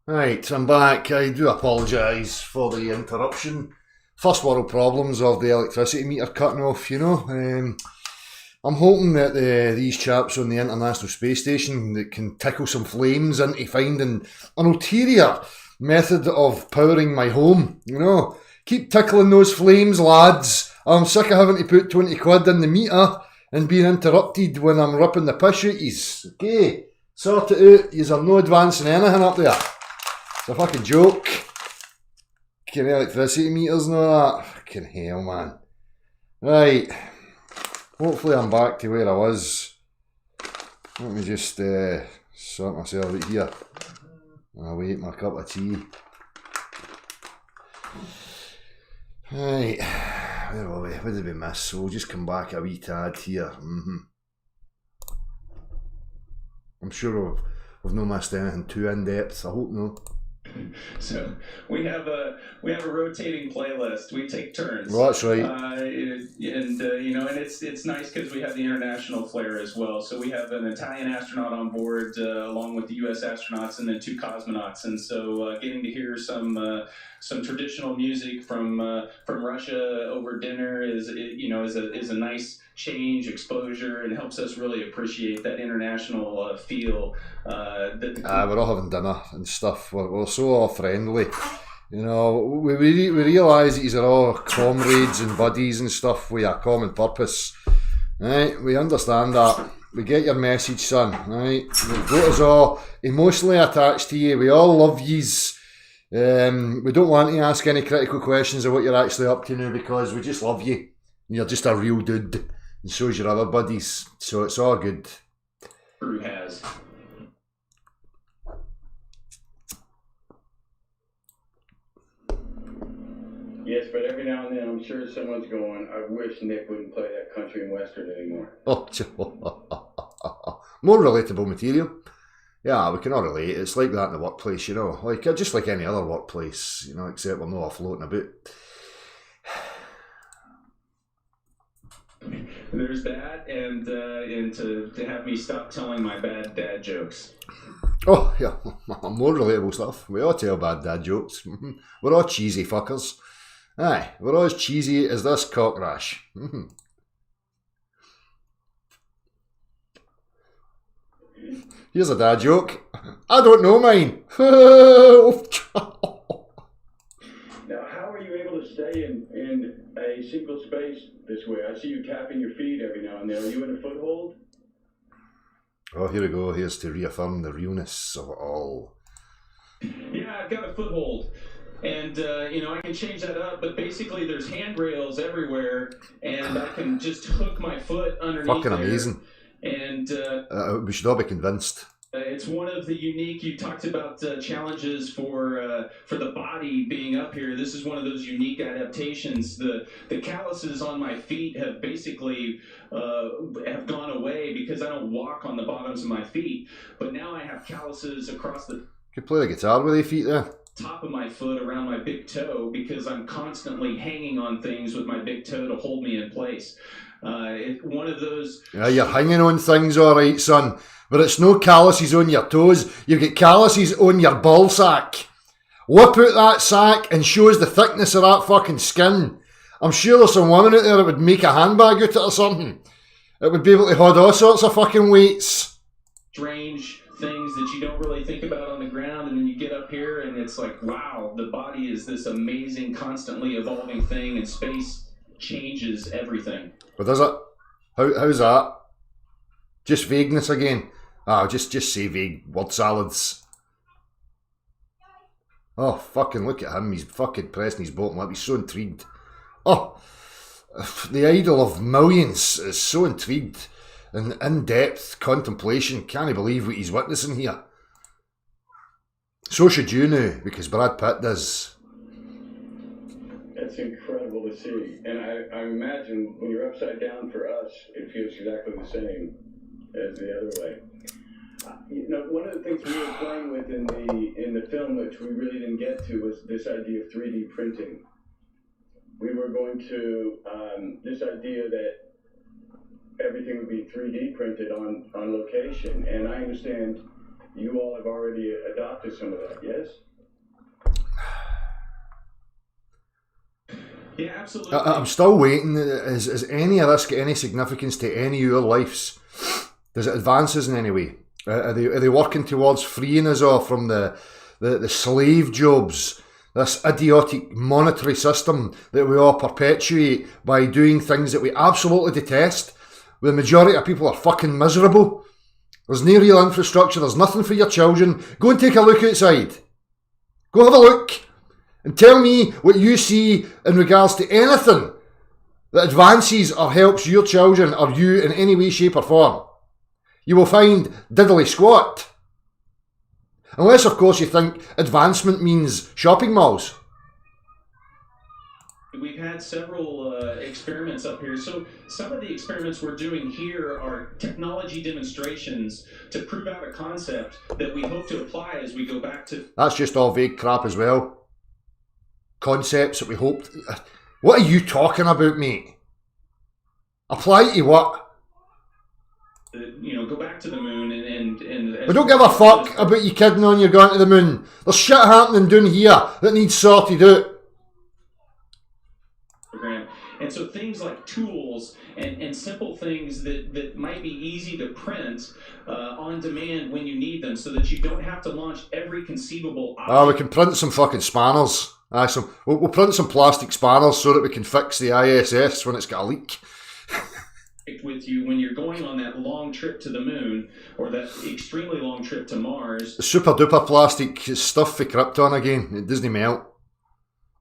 Right, I'm back. I do apologise for the interruption. First world problems of the electricity meter cutting off, I'm hoping that these chaps on the International Space Station that can tickle some flames into finding an ulterior method of powering my home, Keep tickling those flames, lads. I'm sick of having to put 20 quid in the meter and being interrupted when I'm ripping the piss out yous. Okay, sort it out. Yous are no advancing anything up there. It's a fucking joke. Fucking electricity meters and all that. Fucking hell, man. Right. Hopefully I'm back to where I was. Let me just sort myself out here. I'll wait my cup of tea. Right. Where are we? What did we miss? So we'll just come back a wee tad here. I'm sure we've not missed anything too in depth. I hope no. So we have a rotating playlist. We take turns. Well, that's right. And it's nice because we have the international flair as well. So we have an Italian astronaut on board along with the U.S. astronauts and then 2 cosmonauts. And so getting to hear some traditional music from Russia over dinner is a nice change, exposure, and helps us really appreciate that international feel. We're all having dinner and stuff. We're so all friendly. We realise that these are all comrades and buddies and stuff with a common purpose. Right? We understand that. We get your message, son. Right? We've got us all emotionally attached to you. We all love yous. We don't want to ask any critical questions of what you're actually up to now because we just love you. You're just a real dude. And so's your other buddies. So it's all good. Crew has. Yes, but every now and then I'm sure someone's going, I wish Nick wouldn't play that country and western anymore. More relatable material. Yeah, we can all relate. It's like that in the workplace, just like any other workplace, except we're not floating about. There's that, and to have me stop telling my bad dad jokes. Oh, yeah, more relatable stuff. We all tell bad dad jokes. We're all cheesy fuckers. Aye, we're all as cheesy as this cock rash. Here's a dad joke. I don't know mine. Now, how are you able to stay in a single space this way? I see you tapping your feet every now and then. Are you in a foothold? Oh, here we go. Here's to reaffirm the realness of it all. Yeah, I've got a foothold. And, I can change that up, but basically there's handrails everywhere, and I can just hook my foot underneath. Fucking amazing. And we should all be convinced. It's one of the unique, you talked about challenges for the body being up here. This is one of those unique adaptations. The calluses on my feet have basically have gone away because I don't walk on the bottoms of my feet. But now I have calluses across the... You could play the guitar with your feet there. Top of my foot around my big toe because I'm constantly hanging on things with my big toe to hold me in place. One of those... Yeah, you're hanging on things all right, son. But it's no calluses on your toes. You get calluses on your ball sack. Whip out that sack and show us the thickness of that fucking skin. I'm sure there's some woman out there that would make a handbag out of it or something. It would be able to hold all sorts of fucking weights. Strange things that you don't really think about on the ground, and then you get up here and it's like, wow, the body is this amazing, constantly evolving thing, and space changes everything. But does it? How's that? Just vagueness again. Just say vague word salads. Oh, fucking look at him. He's fucking pressing his bottom lip. He's so intrigued. Oh, the idol of millions is so intrigued. And in-depth contemplation. Can't believe what he's witnessing here. So should you now, because Brad Pitt does. That's incredible to see. And I imagine when you're upside down for us, it feels exactly the same as the other way. One of the things we were playing with in the film, which we really didn't get to, was this idea of 3D printing. We were going to this idea that everything would be 3D printed on location, and I understand you all have already adopted some of that, yes? Yeah, absolutely. I'm still waiting. Is any of this got any significance to any of your lives? Does it advance us in any way? Are they working towards freeing us all from the slave jobs, this idiotic monetary system that we all perpetuate by doing things that we absolutely detest? The majority of people are fucking miserable. There's no real infrastructure. There's nothing for your children. Go and take a look outside. Go have a look. And tell me what you see in regards to anything that advances or helps your children or you in any way, shape or form. You will find diddly squat. Unless, of course, you think advancement means shopping malls. We've had several experiments up here. So some of the experiments we're doing here are technology demonstrations to prove out a concept that we hope to apply as we go back to... That's just all vague crap as well. Concepts that we hoped... What are you talking about, mate? Apply to what? Go back to the moon and We don't give a fuck about you kidding on you're going to the moon. There's shit happening down here that needs sorted out. And so things like tools and simple things that might be easy to print on demand when you need them so that you don't have to launch every conceivable option. We can print some fucking spanners. We'll print some plastic spanners so that we can fix the ISS when it's got a leak. With you when you're going on that long trip to the moon or that extremely long trip to Mars. The super duper plastic stuff for Krypton again. It doesn't melt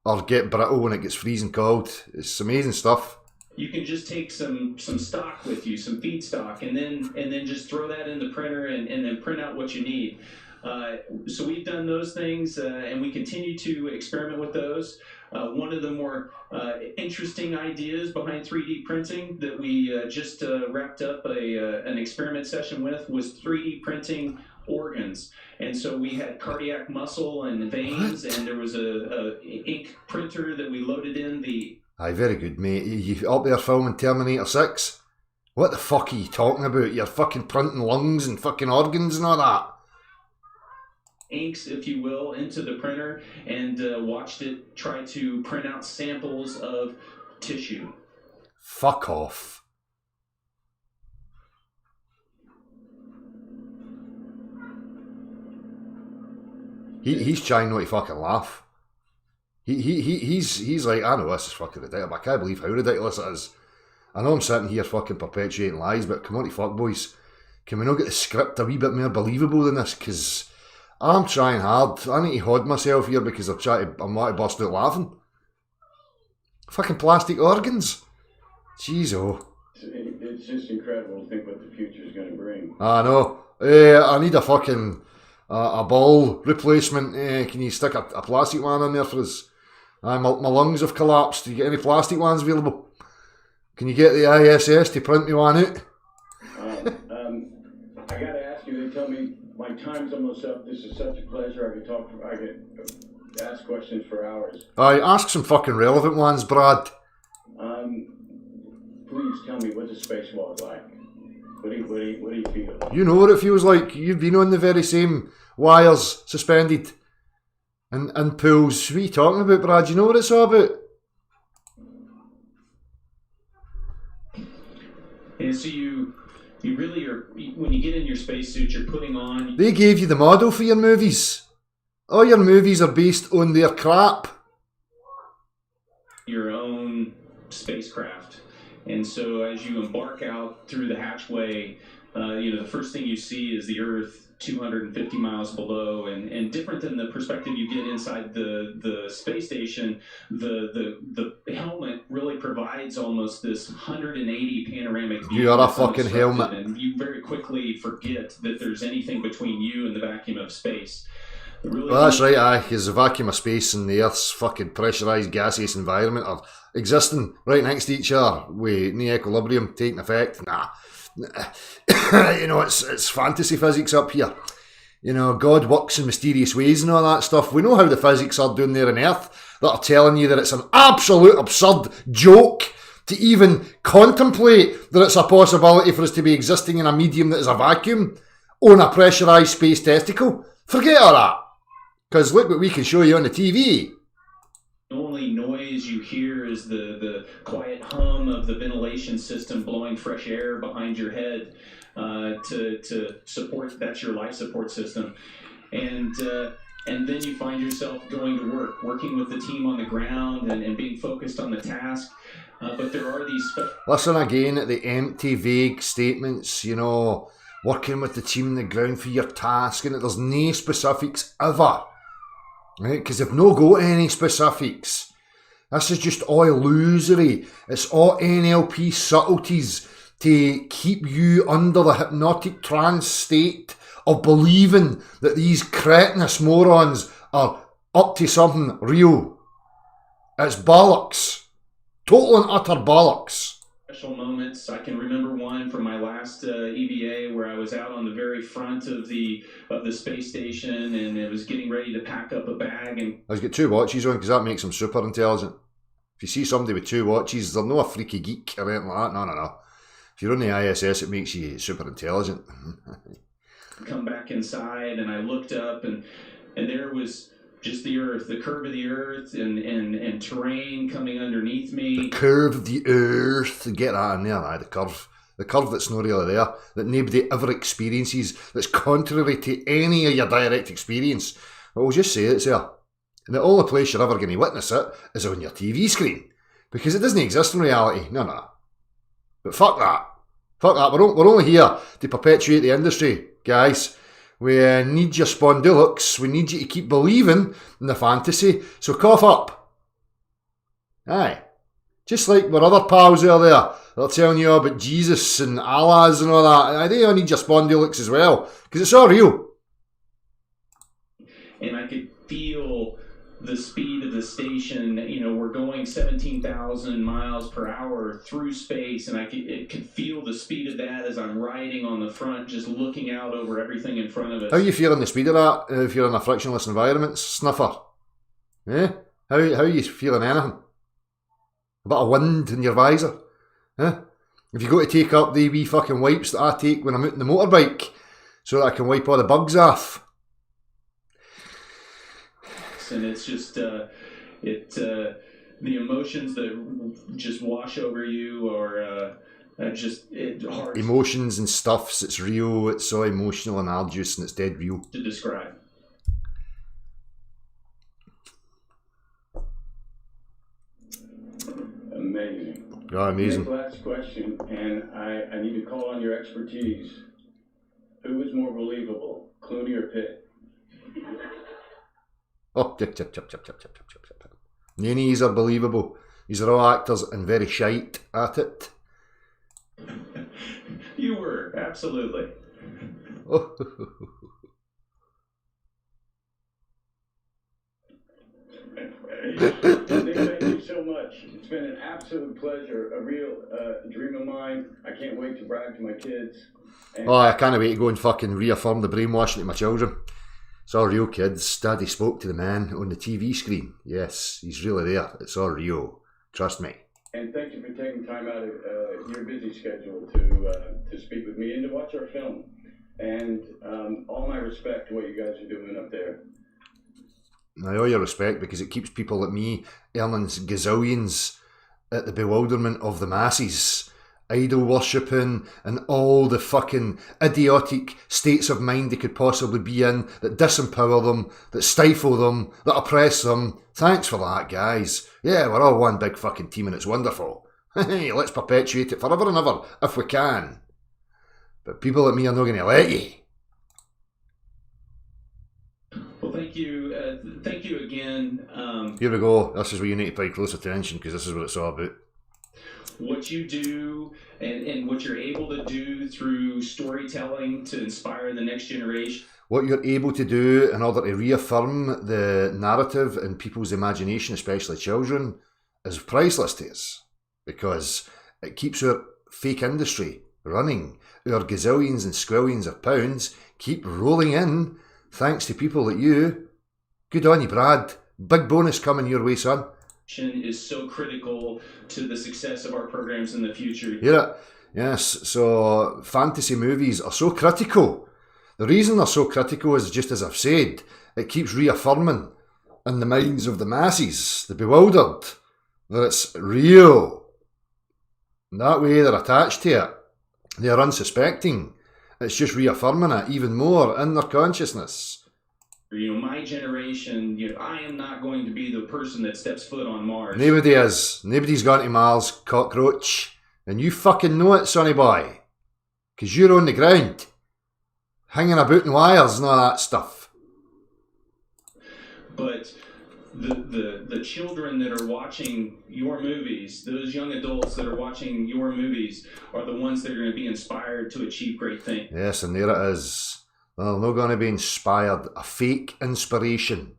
or get brittle when it gets freezing cold. It's amazing stuff. You can just take some stock with you, some feedstock, and then just throw that in the printer and then print out what you need. So we've done those things and we continue to experiment with those. One of the more interesting ideas behind 3D printing that we just wrapped up an experiment session with was 3D printing organs. And so we had cardiac muscle and veins, and there was a ink printer that we loaded in the... Aye, very good, mate. You up there filming Terminator 6? What the fuck are you talking about? You're fucking printing lungs and fucking organs and all that. Inks, if you will, into the printer and watched it try to print out samples of tissue. Fuck off. He's trying not to fucking laugh. He's like, I know this is fucking ridiculous, but I can't believe how ridiculous it is. I know I'm sitting here fucking perpetuating lies, but come on to fuck, boys. Can we not get the script a wee bit more believable than this? Because I'm trying hard. I need to hold myself here because I'm want to burst out laughing. Fucking plastic organs. Jeez, oh. It's just incredible to think what the future is going to bring. I know. I need a fucking a ball replacement. Can you stick a plastic one in there for us? My lungs have collapsed. Do you get any plastic ones available? Can you get the ISS to print me one out? I got to ask you. They tell me my time's almost up. This is such a pleasure. I could ask questions for hours. Ask some fucking relevant ones, Brad. Please tell me, what's a spacewalk like? What do you feel? You know what it feels like. You've been on the very same wires suspended and pools. What are you talking about, Brad? You know what it's all about? And so you really are, when you get in your spacesuit, you're putting on... They gave you the model for your movies. All your movies are based on their crap. Your own spacecraft. And so as you embark out through the hatchway, the first thing you see is the Earth 250 miles below, and different than the perspective you get inside the space station, the helmet really provides almost this 180 panoramic view. You are a fucking helmet. And you very quickly forget that there's anything between you and the vacuum of space. Well, that's right, aye, because the vacuum of space and the Earth's fucking pressurised gaseous environment are existing right next to each other with no equilibrium taking effect. Nah. It's fantasy physics up here. God works in mysterious ways and all that stuff. We know how the physics are down there on Earth that are telling you that it's an absolute absurd joke to even contemplate that it's a possibility for us to be existing in a medium that is a vacuum. own a pressurised space testicle. Forget all that. Because look what we can show you on the TV. The only noise you hear is the quiet hum of the ventilation system blowing fresh air behind your head to support. That's your life support system, and then you find yourself going to work, working with the team on the ground and being focused on the task. But there are these. Listen again at the empty, vague statements. You know, working with the team on the ground for your task, and there's no specifics ever. Right, because they've no got any specifics. This is just all illusory. It's all NLP subtleties to keep you under the hypnotic trance state of believing that these cretinous morons are up to something real. It's bollocks. Total and utter bollocks. Special moments. I can remember one from my last EVA where I was out on the very front of the space station, and it was getting ready to pack up a bag. And I've got 2 watches on because that makes them super intelligent. If you see somebody with 2 watches, they're not a freaky geek or anything like that. No. If you're on the ISS, it makes you super intelligent. Come back inside, and I looked up, and there was just the Earth, the curve of the Earth, and terrain coming underneath me. The curve of the Earth, get that in there, the curve that's not really there, that nobody ever experiences, that's contrary to any of your direct experience. Well, we'll just say it's there. And the only place you're ever going to witness it is on your TV screen, because it doesn't exist in reality. No. But fuck that. We're only here to perpetuate the industry, guys. We need your spondylux. We need you to keep believing in the fantasy. So cough up. Aye. Just like our other pals out there. They're telling you about Jesus and Allahs and all that. They all need your spondylux as well. Because it's all real. And I could feel the speed of the station. You know, we're going 17,000 miles per hour through space, and it could feel the speed of that as I'm riding on the front, just looking out over everything in front of us. How are you feeling the speed of that if you're in a frictionless environment, Sniffer? Eh? How are you feeling anything? A bit of wind in your visor? Eh? If you go to take up the wee fucking wipes that I take when I'm out on the motorbike so that I can wipe all the bugs off. And it's just the emotions that just wash over you, or hard emotions and stuffs. It's real. It's so emotional and arduous, and it's dead real to describe. Amazing. Yeah, amazing. Last question, and I need to call on your expertise. Who is more believable, Clooney or Pitt? Oh, chip. None of these are believable. These are all actors and very shite at it. You were, absolutely. Oh. Thank you so much. It's been an absolute pleasure, a real dream of mine. I can't wait to brag to my kids. Oh, I can't wait to go and fucking reaffirm the brainwashing to my children. It's all real, kids. Daddy spoke to the man on the TV screen. Yes, he's really there. It's all real. Trust me. And thank you for taking time out of your busy schedule to speak with me and to watch our film. And all my respect to what you guys are doing up there. I owe you respect because it keeps people like me earning gazillions at the bewilderment of the masses. Idol worshipping and all the fucking idiotic states of mind they could possibly be in that disempower them, that stifle them, that oppress them. Thanks for that, guys. Yeah, we're all one big fucking team and it's wonderful. Hey, let's perpetuate it forever and ever if we can. But people like me are not going to let you. Well, thank you again. Here we go. This is where you need to pay close attention because this is what it's all about. What you do and what you're able to do through storytelling to inspire the next generation. What you're able to do in order to reaffirm the narrative in people's imagination, especially children, is priceless to us because it keeps our fake industry running. Our gazillions and squillions of pounds keep rolling in thanks to people like you. Good on you, Brad. Big bonus coming your way, son. Is so critical to the success of our programs in the future. Hear it? Yes, so fantasy movies are so critical The reason they're so critical is, just as I've said, it keeps reaffirming in the minds of the masses, the bewildered, that it's real. And that way they're attached to it. They're unsuspecting. It's just reaffirming it even more in their consciousness. You know, my generation, you know, I am not going to be the person that steps foot on Mars. Nobody is. Nobody's gone to Mars, cockroach. And you fucking know it, sonny boy. Because you're on the ground. Hanging about in wires and all that stuff. But the children that are watching your movies, those young adults that are watching your movies, are the ones that are going to be inspired to achieve great things. Yes, and there it is. They're not going to be inspired. A fake inspiration.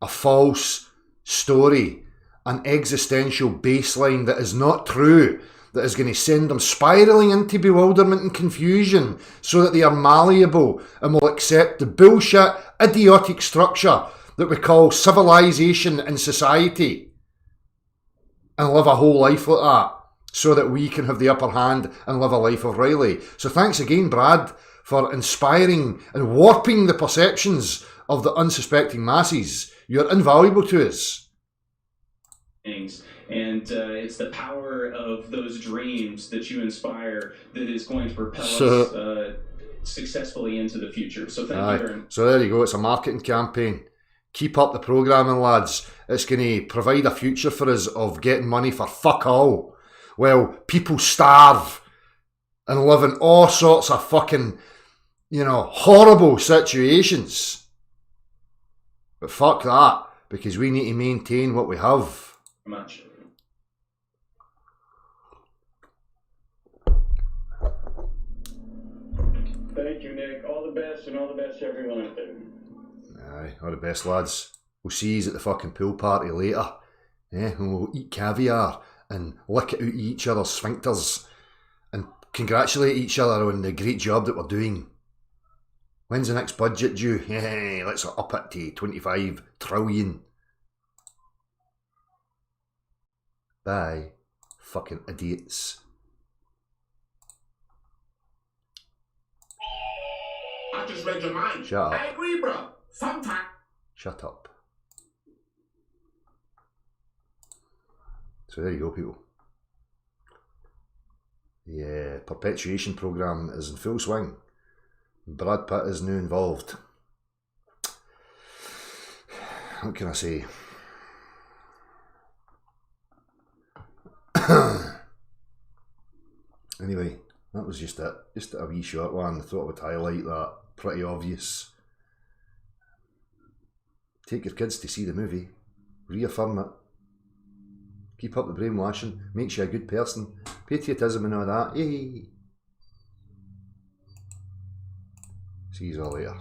A false story. An existential baseline that is not true. That is going to send them spiralling into bewilderment and confusion so that they are malleable and will accept the bullshit, idiotic structure that we call civilization and society and live a whole life like that so that we can have the upper hand and live a life of Riley. So thanks again, Brad, for inspiring and warping the perceptions of the unsuspecting masses. You're invaluable to us. And it's the power of those dreams that you inspire that is going to propel us successfully into the future. So thank you very much. So there you go. It's a marketing campaign. Keep up the programming, lads. It's going to provide a future for us of getting money for fuck all. Well, people starve and live in all sorts of fucking, you know, horrible situations. But fuck that, because we need to maintain what we have. Much. Thank you, Nick. All the best, and all the best to everyone out there. Aye, all the best, lads. We'll see you at the fucking pool party later. Yeah, and we'll eat caviar and lick it out of each other's sphincters and congratulate each other on the great job that we're doing. When's the next budget due? Yeah, let's up it to 25 trillion. Bye, fucking idiots. I just read your mind. Shut up. I agree, bro. Sometime. Shut up. So there you go, people. The perpetuation programme is in full swing. Brad Pitt is now involved. What can I say? Anyway, that was just it. Just a wee short one. I thought I would highlight that. Pretty obvious. Take your kids to see the movie. Reaffirm it. Keep up the brainwashing. Makes you a good person. Patriotism and all that. Yay! See you all later.